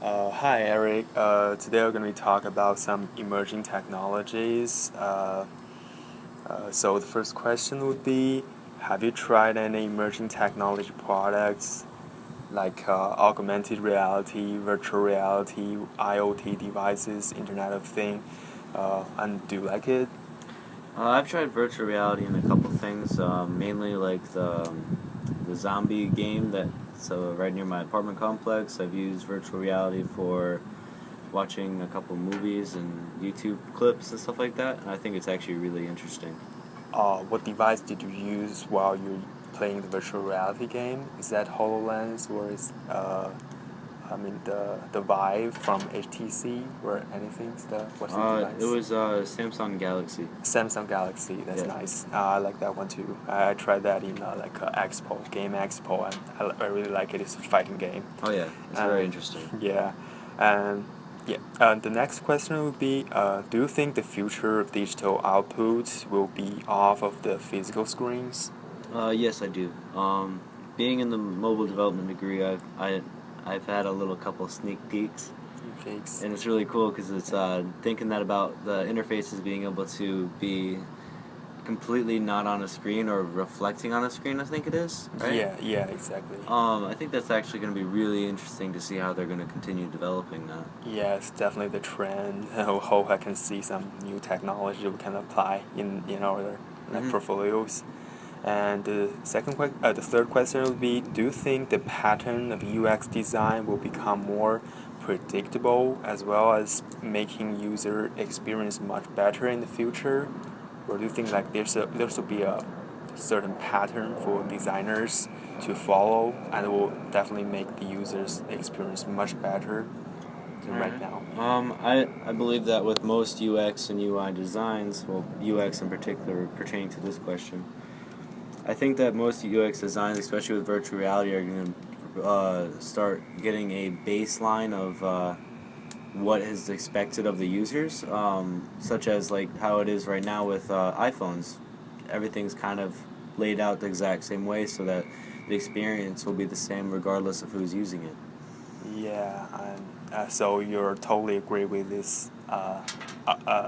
Hi, Eric. Today we're going to talk about some emerging technologies. So the first question would be, have you tried any emerging technology products like augmented reality, virtual reality, IoT devices, Internet of Things, and do you like it? I've tried virtual reality in a couple things, mainly like the zombie game that's right near my apartment complex. I've used virtual reality for watching a couple movies and YouTube clips and stuff like that, and I think it's actually really interesting. What device did you use while you're playing the virtual reality game? Is that HoloLens or is the Vive from HTC or anything? What's the It device? was Samsung Galaxy. Samsung Galaxy. That's Yeah. nice. I like that one too. I tried that in Expo, Game Expo, and I really like it. It's a fighting game. Oh yeah, it's very interesting. Yeah, and yeah. The next question would be: do you think the future of digital output will be off of the physical screens? Yes, I do. Being in the mobile development degree, I've had a little couple sneak peeks. Fix. And it's really cool because it's thinking that about the interfaces being able to be completely not on a screen or reflecting on a screen. I think it is, right? Yeah, exactly. I think that's actually going to be really interesting to see how they're going to continue developing that. Yeah, it's definitely the trend. I hope I can see some new technology we can apply in our portfolios. And the third question would be: do you think the pattern of UX design will become more predictable as well as making user experience much better in the future, or do you think like there should be a certain pattern for designers to follow and it will definitely make the user's experience much better than right now? I believe that with most UX and UI designs, well, UX in particular pertaining to this question, I think that most UX designs, especially with virtual reality, are going to start getting a baseline of what is expected of the users, such as like how it is right now with iPhones. Everything's kind of laid out the exact same way so that the experience will be the same regardless of who's using it. Yeah, and so you're totally agree with this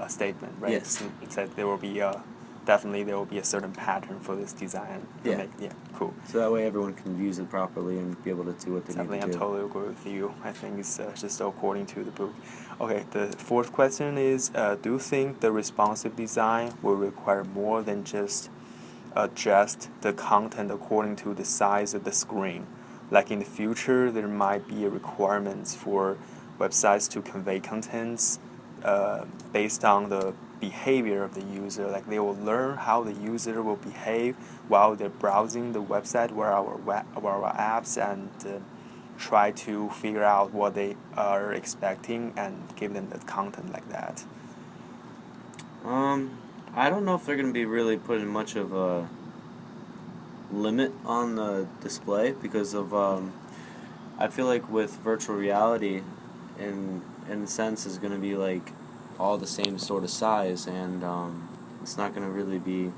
statement, right? Yes. It said there will be definitely there will be a certain pattern for this design. Yeah. Yeah, cool. So that way everyone can use it properly and be able to do what they Definitely, need I'm to do. totally agree with you. I think it's just according to the book. Okay, the fourth question is: do you think the responsive design will require more than just adjust the content according to the size of the screen? Like in the future, there might be requirements for websites to convey contents based on the behavior of the user. Like they will learn how the user will behave while they're browsing the website or our apps and try to figure out what they are expecting and give them the content like that. I don't know if they're going to be really putting much of a limit on the display because of I feel like with virtual reality, in a sense, is going to be like all the same sort of size, and it's not going to really be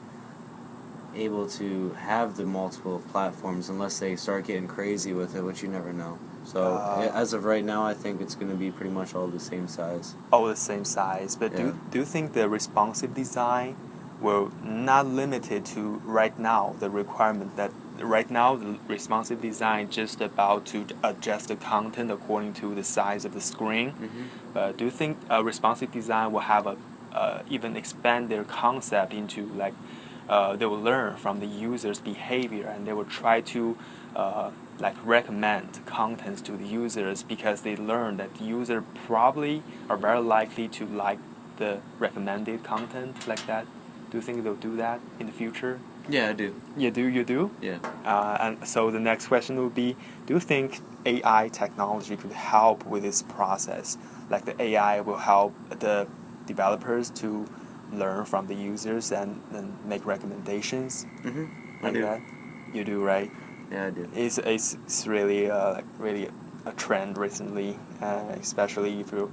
able to have the multiple platforms unless they start getting crazy with it, which you never know. So as of right now, I think it's going to be pretty much all the same size. All the same size, but Yeah. do you think the responsive design will not limited to right now the requirement that right now the responsive design just about to adjust the content according to the size of the screen? Do you think responsive design will have a even expand their concept into like they will learn from the user's behavior and they will try to like recommend contents to the users because they learn that the user probably are very likely to like the recommended content like that. Do you think they'll do that in the future? Yeah, I do. You do? Yeah. And so the next question would be, do you think AI technology could help with this process? Like the AI will help the developers to learn from the users and make recommendations I do. that? You do, right? Yeah, I do. It's really like really a trend recently, especially if you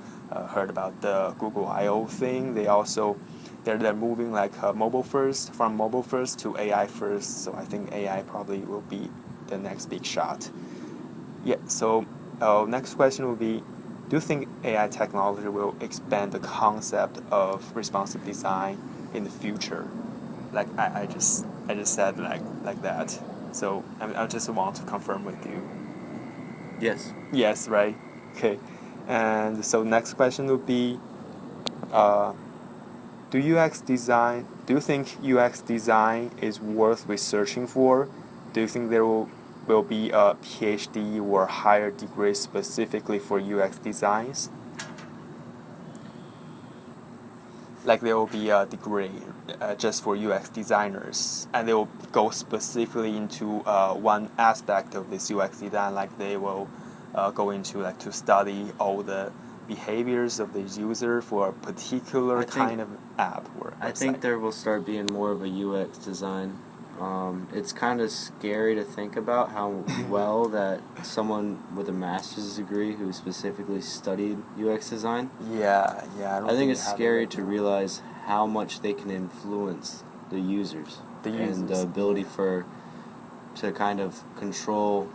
heard about the Google I/O thing. They're moving like mobile first from mobile first to AI first. So I think AI probably will be the next big shot. Yeah. So next question will be, do you think AI technology will expand the concept of responsive design in the future? Like I just said like that. So I just want to confirm with you. Yes. Yes, right. Okay. And so next question would be, uh, do you think UX design is worth researching for? Do you think there will be a PhD or higher degree specifically for UX designs? Like there will be a degree just for UX designers, and they will go specifically into one aspect of this UX design. Like they will go into like to study all the behaviors of the user for a particular kind of app or website. I think there will start being more of a UX design. It's kind of scary to think about how well that someone with a master's degree who specifically studied UX design. Yeah. I think it's scary to realize how much they can influence the users. And the ability to kind of control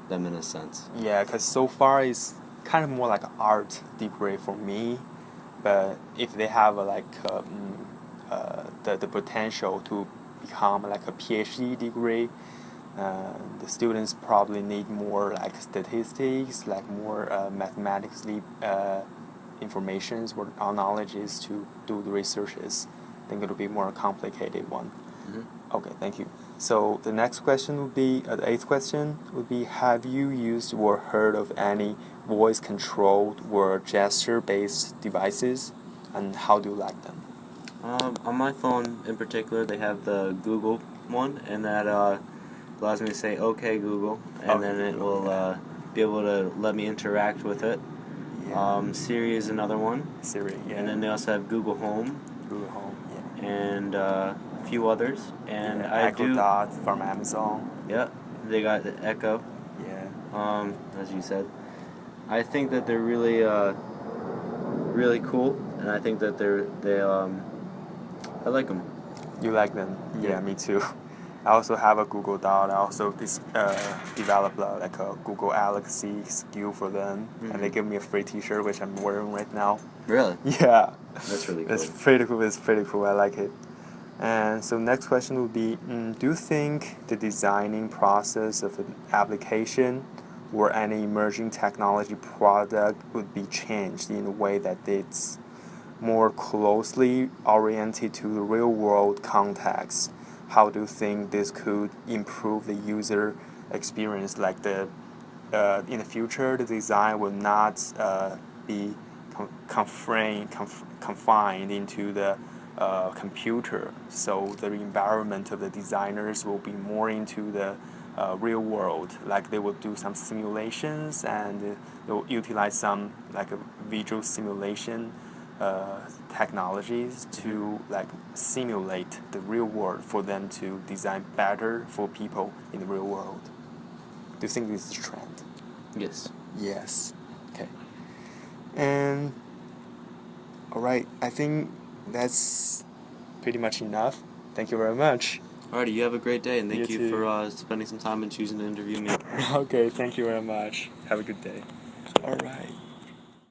them in a sense. Yeah, because so far it's kind of more like an art degree for me, but if they have the potential to become like a PhD degree, the students probably need more like statistics, like more mathematically informations or knowledges to do the researches. I think it'll be more complicated one. Mm-hmm. Okay, thank you. So the next question would be, the eighth question would be, have you used or heard of any voice-controlled or gesture-based devices, and how do you like them? On my phone in particular, they have the Google one, and that allows me to say, "Okay, Google," and then it will be able to let me interact with it. Yeah. Siri is another one. Siri, yeah. And then they also have Google Home. Google Home, yeah. And a few others. And yeah, Echo Dot from Amazon. Yeah, they got the Echo. Yeah. As you said, I think that they're really, really cool, and I think that I like them. You like them? Yeah. Yeah, me too. I also have a Google Dot. I also developed like a Google Galaxy skill for them, and they give me a free T-shirt which I'm wearing right now. Really? Yeah. That's really cool. It's pretty cool. It's pretty cool. I like it. And so next question would be, do you think the designing process of an application or any emerging technology product would be changed in a way that it's more closely oriented to the real-world context? How do you think this could improve the user experience? Like in the future, the design will not be confined into the computer. So the environment of the designers will be more into the real world. Like they will do some simulations and they will utilize some like a visual simulation technologies to like simulate the real world for them to design better for people in the real world. Do you think this is a trend? Yes. Yes. Okay. And alright, I think that's pretty much enough. Thank you very much. Alrighty, you have a great day, and thank you too. for spending some time and choosing to interview me. Okay, thank you very much. Have a good day. Alright.